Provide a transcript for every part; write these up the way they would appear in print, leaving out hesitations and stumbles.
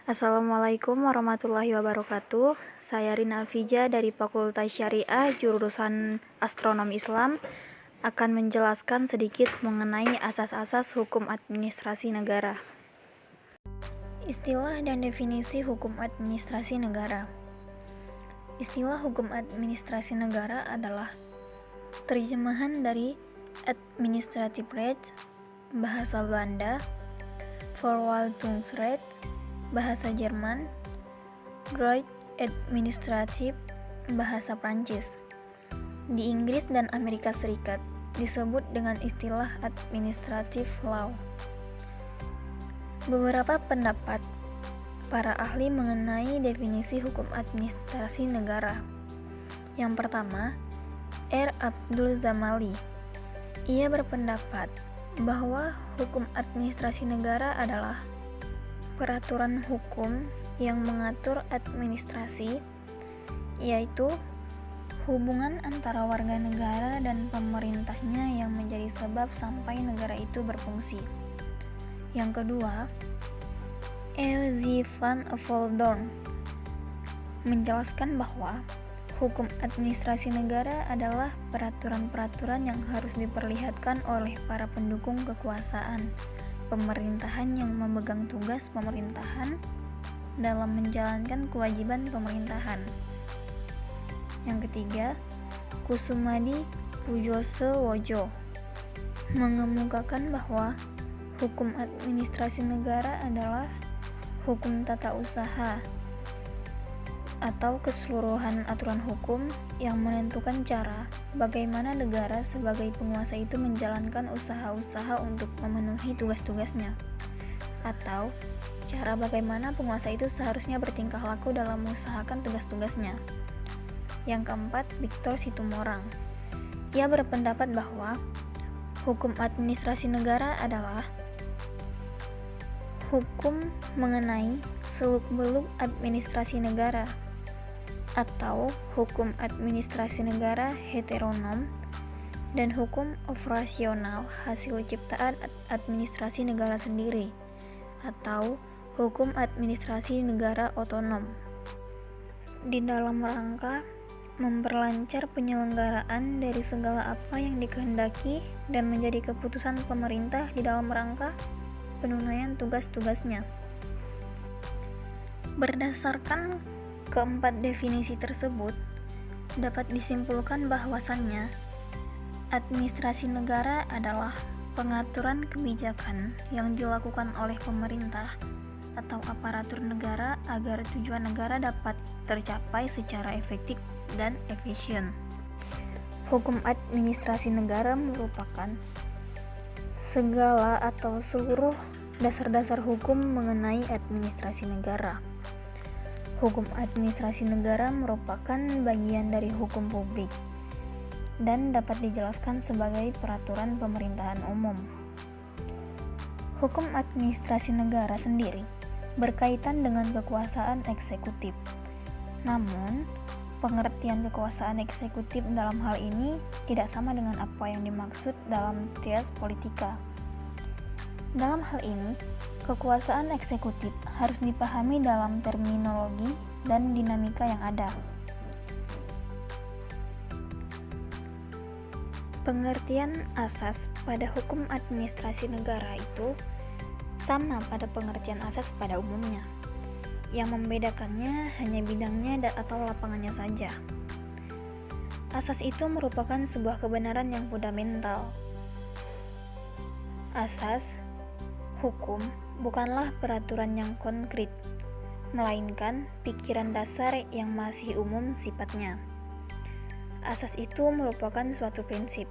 Assalamualaikum warahmatullahi wabarakatuh. Saya Rina Afija dari Fakultas Syariah jurusan Astronomi Islam akan menjelaskan sedikit mengenai asas-asas hukum administrasi negara. Istilah dan definisi hukum administrasi negara. Istilah hukum administrasi negara adalah terjemahan dari Administrative Recht, bahasa Belanda, Verwaltungsrecht, bahasa Jerman, Droit administratif, bahasa Prancis. Di Inggris dan Amerika Serikat disebut dengan istilah administrative law. Beberapa pendapat para ahli mengenai definisi hukum administrasi negara. Yang pertama, R. Abdul Zamali. Ia berpendapat bahwa hukum administrasi negara adalah peraturan hukum yang mengatur administrasi, yaitu hubungan antara warga negara dan pemerintahnya yang menjadi sebab sampai negara itu berfungsi. Yang kedua, L.Z. van Voldorn menjelaskan bahwa hukum administrasi negara adalah peraturan-peraturan yang harus diperlihatkan oleh para pendukung kekuasaan pemerintahan yang memegang tugas pemerintahan dalam menjalankan kewajiban pemerintahan. Yang ketiga, Kusumadi Pujosowojo mengemukakan bahwa hukum administrasi negara adalah hukum tata usaha atau keseluruhan aturan hukum yang menentukan cara bagaimana negara sebagai penguasa itu menjalankan usaha-usaha untuk memenuhi tugas-tugasnya, atau cara bagaimana penguasa itu seharusnya bertingkah laku dalam mengusahakan tugas-tugasnya. Yang keempat, Victor Situmorang. Ia berpendapat bahwa hukum administrasi negara adalah hukum mengenai seluk-beluk administrasi negara, atau hukum administrasi negara heteronom, dan hukum operasional hasil ciptaan administrasi negara sendiri, atau hukum administrasi negara otonom, di dalam rangka memperlancar penyelenggaraan dari segala apa yang dikehendaki dan menjadi keputusan pemerintah di dalam rangka penunaian tugas-tugasnya. Berdasarkan keempat definisi tersebut, dapat disimpulkan bahwasannya administrasi negara adalah pengaturan kebijakan yang dilakukan oleh pemerintah atau aparatur negara agar tujuan negara dapat tercapai secara efektif dan efisien. Hukum administrasi negara merupakan segala atau seluruh dasar-dasar hukum mengenai administrasi negara. Hukum administrasi negara merupakan bagian dari hukum publik dan dapat dijelaskan sebagai peraturan pemerintahan umum. Hukum administrasi negara sendiri berkaitan dengan kekuasaan eksekutif. Namun, pengertian kekuasaan eksekutif dalam hal ini tidak sama dengan apa yang dimaksud dalam trias politika. Dalam hal ini, kekuasaan eksekutif harus dipahami dalam terminologi dan dinamika yang ada. Pengertian asas pada hukum administrasi negara itu sama pada pengertian asas pada umumnya. Yang membedakannya hanya bidangnya atau lapangannya saja. Asas itu merupakan sebuah kebenaran yang fundamental. Asas hukum bukanlah peraturan yang konkret, melainkan pikiran dasar yang masih umum sifatnya. Asas itu merupakan suatu prinsip.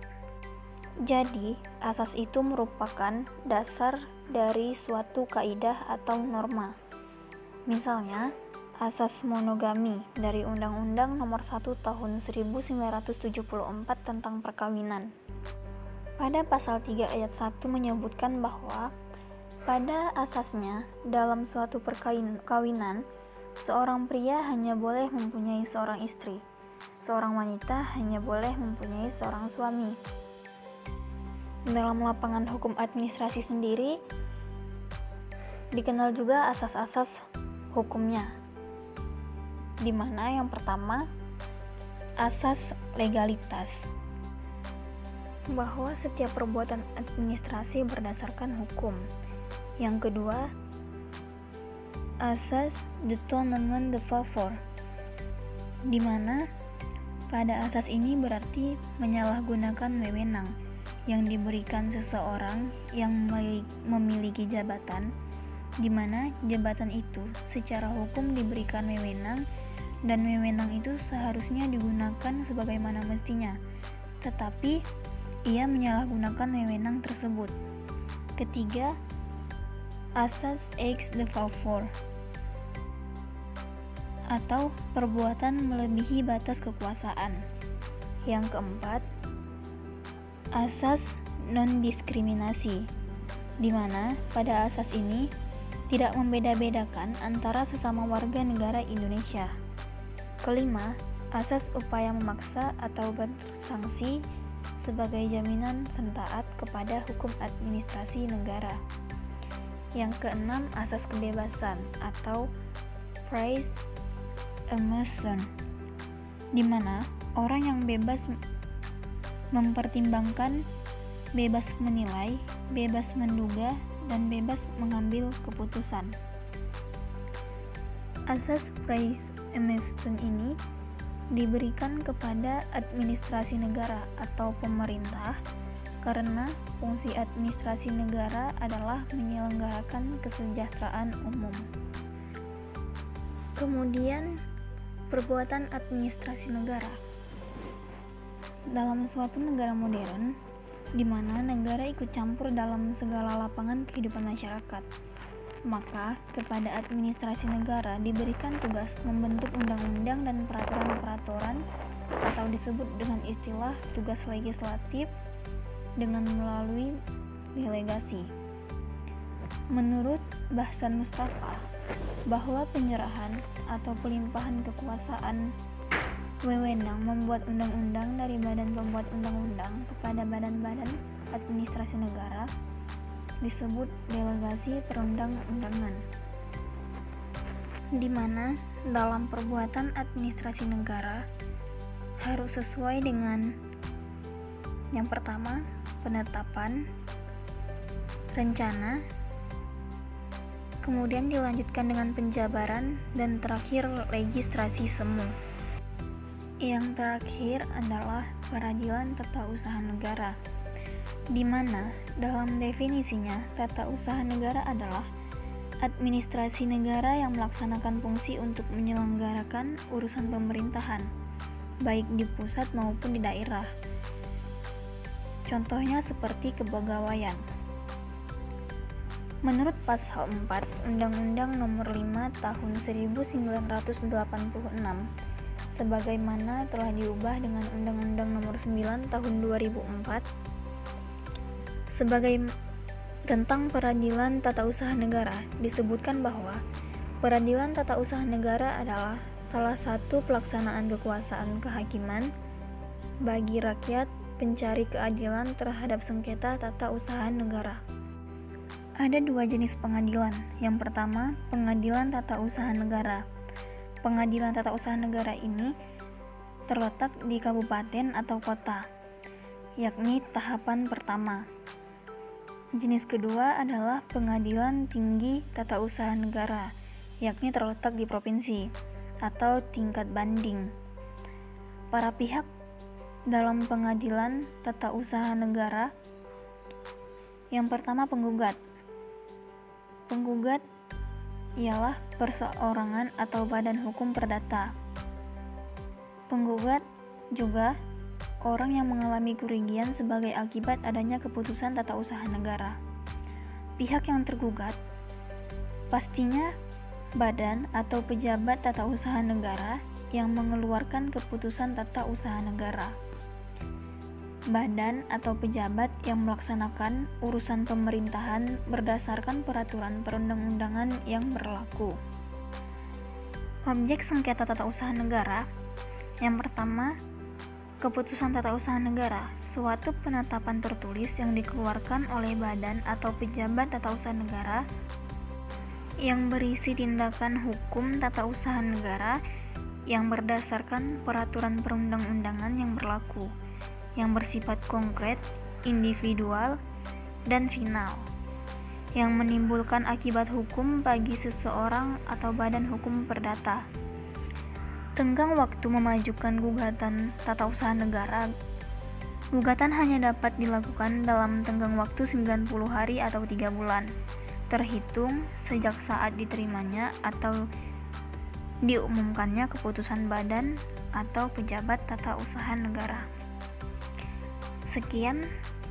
Jadi, asas itu merupakan dasar dari suatu kaidah atau norma. Misalnya, asas monogami dari Undang-Undang Nomor 1 Tahun 1974 tentang perkawinan. Pada pasal 3 ayat 1 menyebutkan bahwa pada asasnya, dalam suatu perkawinan, seorang pria hanya boleh mempunyai seorang istri, seorang wanita hanya boleh mempunyai seorang suami. Dalam lapangan hukum administrasi sendiri, dikenal juga asas-asas hukumnya, di mana yang pertama asas legalitas, bahwa setiap perbuatan administrasi berdasarkan hukum. Yang kedua, asas détournement de faveur, di mana pada asas ini berarti menyalahgunakan wewenang yang diberikan seseorang yang memiliki jabatan, di mana jabatan itu secara hukum diberikan wewenang dan wewenang itu seharusnya digunakan sebagaimana mestinya, tetapi ia menyalahgunakan wewenang tersebut. Ketiga, asas ex de faveur, atau perbuatan melebihi batas kekuasaan. Yang keempat, asas non-diskriminasi, di mana pada asas ini tidak membeda-bedakan antara sesama warga negara Indonesia. Kelima, asas upaya memaksa atau bersanksi sebagai jaminan taat kepada hukum administrasi negara. Yang keenam, asas kebebasan atau freie Emerson, di mana orang yang bebas mempertimbangkan, bebas menilai, bebas menduga, dan bebas mengambil keputusan. Asas freie Emerson ini diberikan kepada administrasi negara atau pemerintah karena fungsi administrasi negara adalah menyelenggarakan kesejahteraan umum. Kemudian, perbuatan administrasi negara. Dalam suatu negara modern, di mana negara ikut campur dalam segala lapangan kehidupan masyarakat, maka kepada administrasi negara diberikan tugas membentuk undang-undang dan peraturan-peraturan atau disebut dengan istilah tugas legislatif dengan melalui delegasi. Menurut Bahsan Mustafa, bahwa penyerahan atau pelimpahan kekuasaan wewenang membuat undang-undang dari badan pembuat undang-undang kepada badan-badan administrasi negara disebut delegasi perundang-undangan, di mana dalam perbuatan administrasi negara harus sesuai dengan yang pertama, penetapan, rencana, kemudian dilanjutkan dengan penjabaran, dan terakhir registrasi semu. Yang terakhir adalah peradilan tata usaha negara, di mana dalam definisinya tata usaha negara adalah administrasi negara yang melaksanakan fungsi untuk menyelenggarakan urusan pemerintahan, baik di pusat maupun di daerah. Contohnya seperti kepegawaian. Menurut Pasal 4 Undang-Undang Nomor 5 Tahun 1986, sebagaimana telah diubah dengan Undang-Undang Nomor 9 Tahun 2004, tentang peradilan tata usaha negara, disebutkan bahwa peradilan tata usaha negara adalah salah satu pelaksanaan kekuasaan kehakiman bagi rakyat pencari keadilan terhadap sengketa tata usaha negara. Ada dua jenis pengadilan. Yang pertama, pengadilan tata usaha negara. Pengadilan tata usaha negara ini terletak di kabupaten atau kota, yakni tahapan pertama. Jenis kedua adalah pengadilan tinggi tata usaha negara, yakni terletak di provinsi atau tingkat banding. Para pihak dalam pengadilan tata usaha negara, yang pertama penggugat. Penggugat ialah perseorangan atau badan hukum perdata. Penggugat juga orang yang mengalami kerugian sebagai akibat adanya keputusan tata usaha negara. Pihak yang tergugat pastinya badan atau pejabat tata usaha negara yang mengeluarkan keputusan tata usaha negara. Badan atau pejabat yang melaksanakan urusan pemerintahan berdasarkan peraturan perundang-undangan yang berlaku. Objek sengketa tata usaha negara. Yang pertama, keputusan tata usaha negara, suatu penetapan tertulis yang dikeluarkan oleh badan atau pejabat tata usaha negara yang berisi tindakan hukum tata usaha negara yang berdasarkan peraturan perundang-undangan yang berlaku, yang bersifat konkret, individual, dan final, yang menimbulkan akibat hukum bagi seseorang atau badan hukum perdata. Tenggang waktu memajukan gugatan tata usaha negara. Gugatan hanya dapat dilakukan dalam tenggang waktu 90 hari atau 3 bulan, terhitung sejak saat diterimanya atau diumumkannya keputusan badan atau pejabat tata usaha negara. Sekian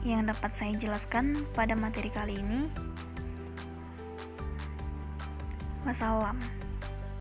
yang dapat saya jelaskan pada materi kali ini. Wassalam.